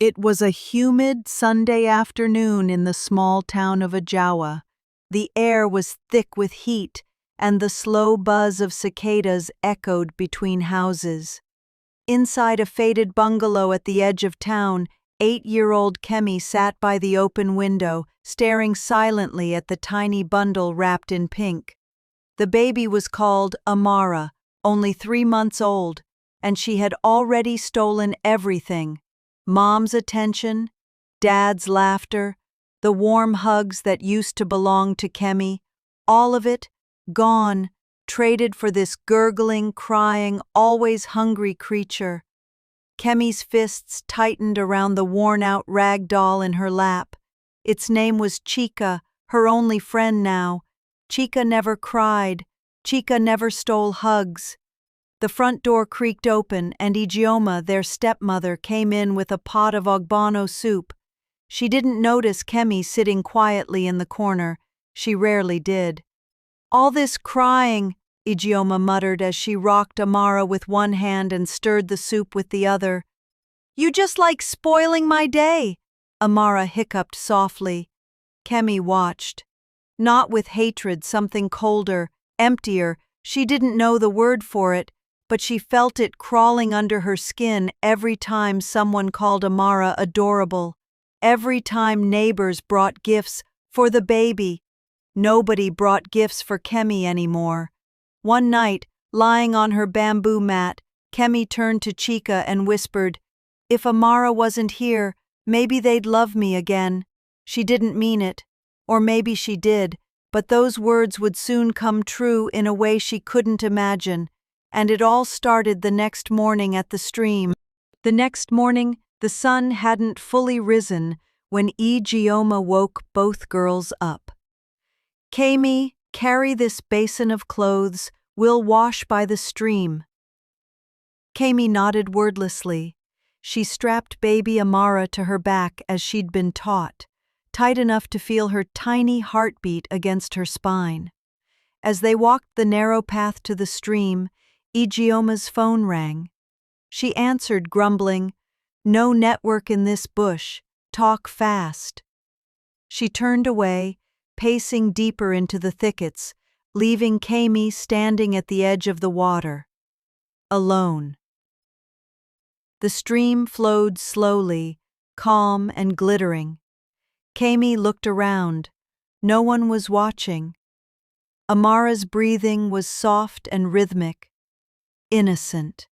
It was a humid Sunday afternoon in the small town of Ajawa. The air was thick with heat, and the slow buzz of cicadas echoed between houses. Inside a faded bungalow at the edge of town, 8-year-old Kemi sat by the open window, staring silently at the tiny bundle wrapped in pink. The baby was called Amara, only 3 months old, and she had already stolen everything. Mom's attention, Dad's laughter, the warm hugs that used to belong to Kemi, all of it, gone, traded for this gurgling, crying, always hungry creature. Kemi's fists tightened around the worn-out rag doll in her lap. Its name was Chica, her only friend now. Chica never cried. Chica never stole hugs. The front door creaked open, and Ijeoma, their stepmother, came in with a pot of ogbono soup. She didn't notice Kemi sitting quietly in the corner. She rarely did. "All this crying," Ijeoma muttered as she rocked Amara with one hand and stirred the soup with the other. "You just like spoiling my day," Amara hiccuped softly. Kemi watched. Not with hatred, something colder, emptier. She didn't know the word for it, but she felt it crawling under her skin every time someone called Amara adorable, every time neighbors brought gifts for the baby. Nobody brought gifts for Kemi anymore. One night, lying on her bamboo mat, Kemi turned to Chica and whispered, "If Amara wasn't here, maybe they'd love me again." She didn't mean it, or maybe she did, but those words would soon come true in a way she couldn't imagine. And it all started the next morning at the stream. The next morning, the sun hadn't fully risen when Ijeoma woke both girls up. "Kemi, carry this basin of clothes. We'll wash by the stream." Kemi nodded wordlessly. She strapped baby Amara to her back as she'd been taught, tight enough to feel her tiny heartbeat against her spine. As they walked the narrow path to the stream, Ijeoma's phone rang. She answered, grumbling, "No network in this bush. Talk fast." She turned away, pacing deeper into the thickets, leaving Kemi standing at the edge of the water. Alone. The stream flowed slowly, calm and glittering. Kemi looked around. No one was watching. Amara's breathing was soft and rhythmic. Innocent.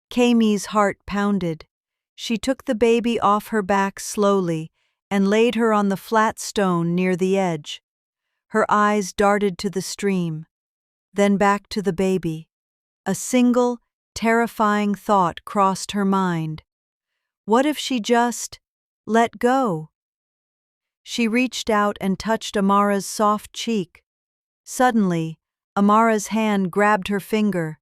Kemi's heart pounded. She took the baby off her back slowly and laid her on the flat stone near the edge. Her eyes darted to the stream, then back to the baby. A single, terrifying thought crossed her mind. What if she just let go? She reached out and touched Amara's soft cheek. Suddenly, Amara's hand grabbed her finger,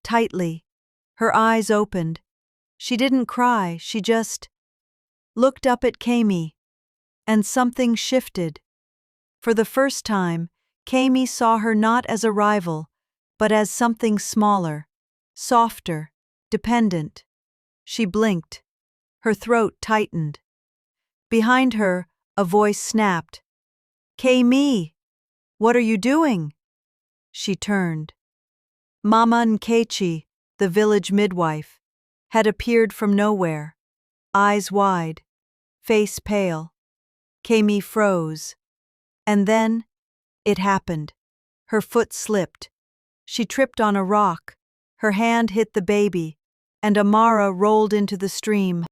tightly. Her eyes opened. She didn't cry, she just looked up at Kemi. And something shifted. For the first time, Kemi saw her not as a rival, but as something smaller, softer, dependent. She blinked. Her throat tightened. Behind her, a voice snapped. "Kemi, what are you doing?" She turned. Mama Nkechi, the village midwife, had appeared from nowhere, eyes wide, face pale. Kemi froze. And then, it happened. Her foot slipped. She tripped on a rock. Her hand hit the baby, and Amara rolled into the stream.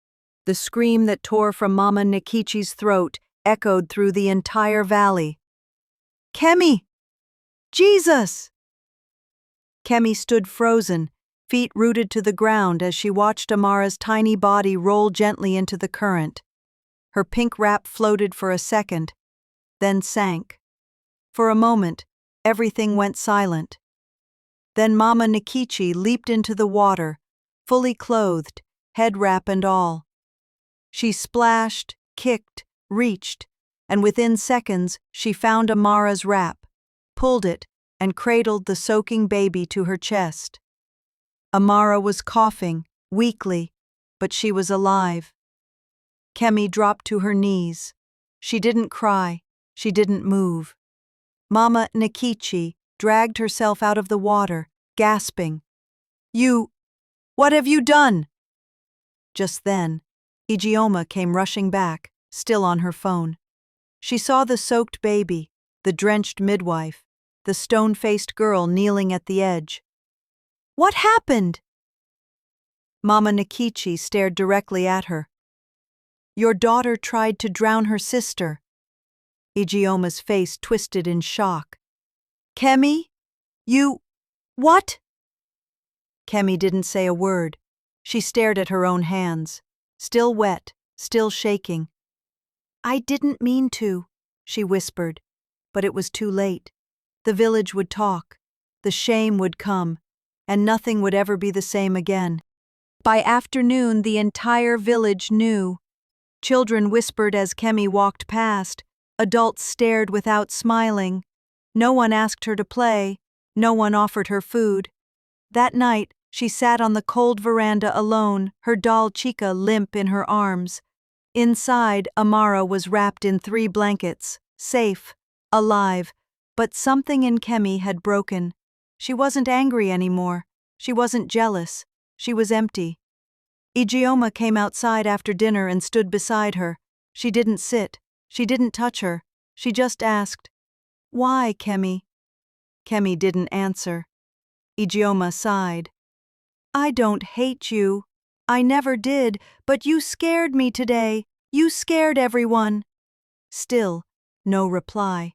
The scream that tore from Mama Nkechi's throat echoed through the entire valley. "Kemi! Jesus!" Kemi stood frozen, feet rooted to the ground as she watched Amara's tiny body roll gently into the current. Her pink wrap floated for a second, then sank. For a moment, everything went silent. Then Mama Nkechi leaped into the water, fully clothed, head wrap and all. She splashed, kicked, reached, and within seconds she found Amara's wrap, pulled it, and cradled the soaking baby to her chest. Amara was coughing, weakly, but she was alive. Kemi dropped to her knees. She didn't cry. She didn't move. Mama Nikichi dragged herself out of the water, gasping. What have you done?" Just then, Ijeoma came rushing back, still on her phone. She saw the soaked baby, the drenched midwife, the stone-faced girl kneeling at the edge. "What happened?" Mama Nikichi stared directly at her. "Your daughter tried to drown her sister." Ijeoma's face twisted in shock. "Kemi? What?" Kemi didn't say a word. She stared at her own hands, still wet, still shaking. "I didn't mean to," she whispered, but it was too late. The village would talk, the shame would come, and nothing would ever be the same again. By afternoon, the entire village knew. Children whispered as Kemi walked past. Adults stared without smiling. No one asked her to play. No one offered her food. That night, she sat on the cold veranda alone, her doll Chica limp in her arms. Inside, Amara was wrapped in 3 blankets, safe, alive, but something in Kemi had broken. She wasn't angry anymore. She wasn't jealous. She was empty. Ijeoma came outside after dinner and stood beside her. She didn't sit. She didn't touch her. She just asked, "Why, Kemi?" Kemi didn't answer. Ijeoma sighed. "I don't hate you. I never did, but you scared me today. You scared everyone." Still, no reply.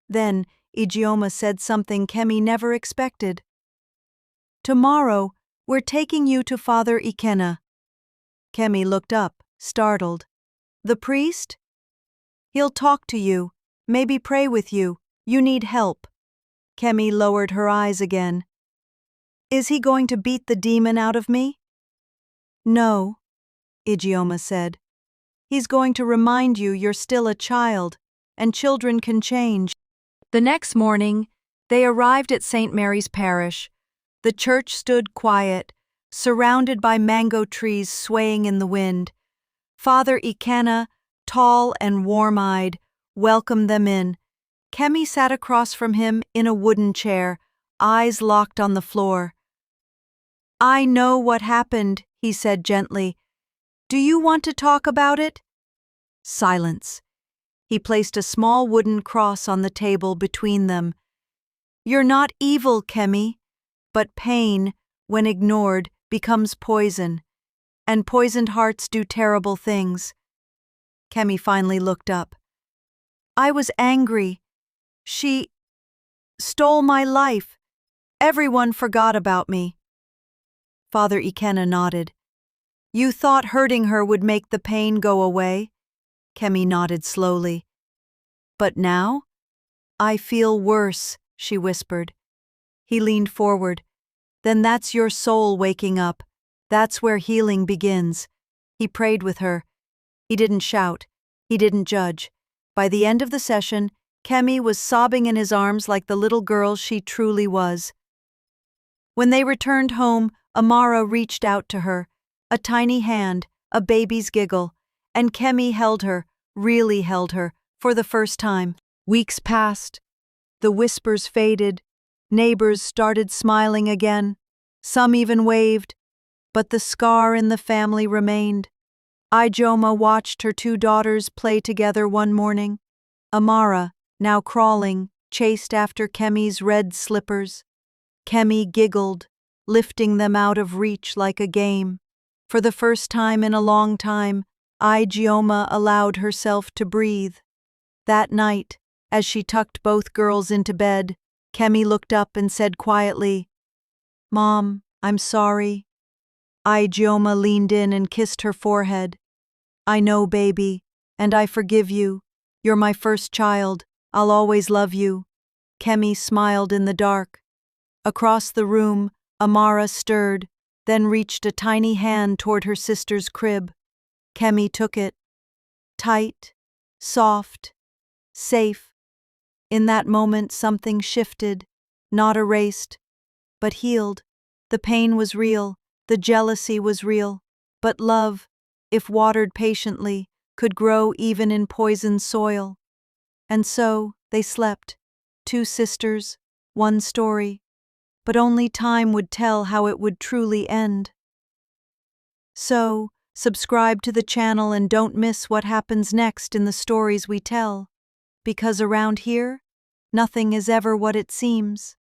Then, Ijeoma said something Kemi never expected. "Tomorrow, we're taking you to Father Ikenna." Kemi looked up, startled. "The priest?" "He'll talk to you, maybe pray with you. You need help." Kemi lowered her eyes again. "Is he going to beat the demon out of me?" "No," Ijeoma said. "He's going to remind you you're still a child, and children can change." The next morning, they arrived at St. Mary's Parish. The church stood quiet, surrounded by mango trees swaying in the wind. Father Ikenna, tall and warm-eyed, welcomed them in. Kemi sat across from him in a wooden chair, eyes locked on the floor. "I know what happened," he said gently. "Do you want to talk about it?" Silence. He placed a small wooden cross on the table between them. "You're not evil, Kemi, but pain, when ignored, becomes poison, and poisoned hearts do terrible things." Kemi finally looked up. "I was angry. She stole my life. Everyone forgot about me." Father Ikenna nodded. "You thought hurting her would make the pain go away?" Kemi nodded slowly. "But now?" "I feel worse," she whispered. He leaned forward. "Then that's your soul waking up. That's where healing begins." He prayed with her. He didn't shout. He didn't judge. By the end of the session, Kemi was sobbing in his arms like the little girl she truly was. When they returned home, Amara reached out to her. A tiny hand, a baby's giggle, and Kemi held her, really held her, for the first time. Weeks passed. The whispers faded. Neighbors started smiling again. Some even waved. But the scar in the family remained. Ijeoma watched her 2 daughters play together one morning. Amara, now crawling, chased after Kemi's red slippers. Kemi giggled, lifting them out of reach like a game. For the first time in a long time, Ijeoma allowed herself to breathe. That night, as she tucked both girls into bed, Kemi looked up and said quietly, "Mom, I'm sorry." Ijeoma leaned in and kissed her forehead. "I know, baby, and I forgive you. You're my first child. I'll always love you." Kemi smiled in the dark. Across the room, Amara stirred, then reached a tiny hand toward her sister's crib. Kemi took it. Tight, soft, safe. In that moment something shifted, not erased, but healed. The pain was real, the jealousy was real, but love, if watered patiently, could grow even in poisoned soil. And so they slept, two sisters, one story, but only time would tell how it would truly end. So, subscribe to the channel and don't miss what happens next in the stories we tell, because around here, nothing is ever what it seems.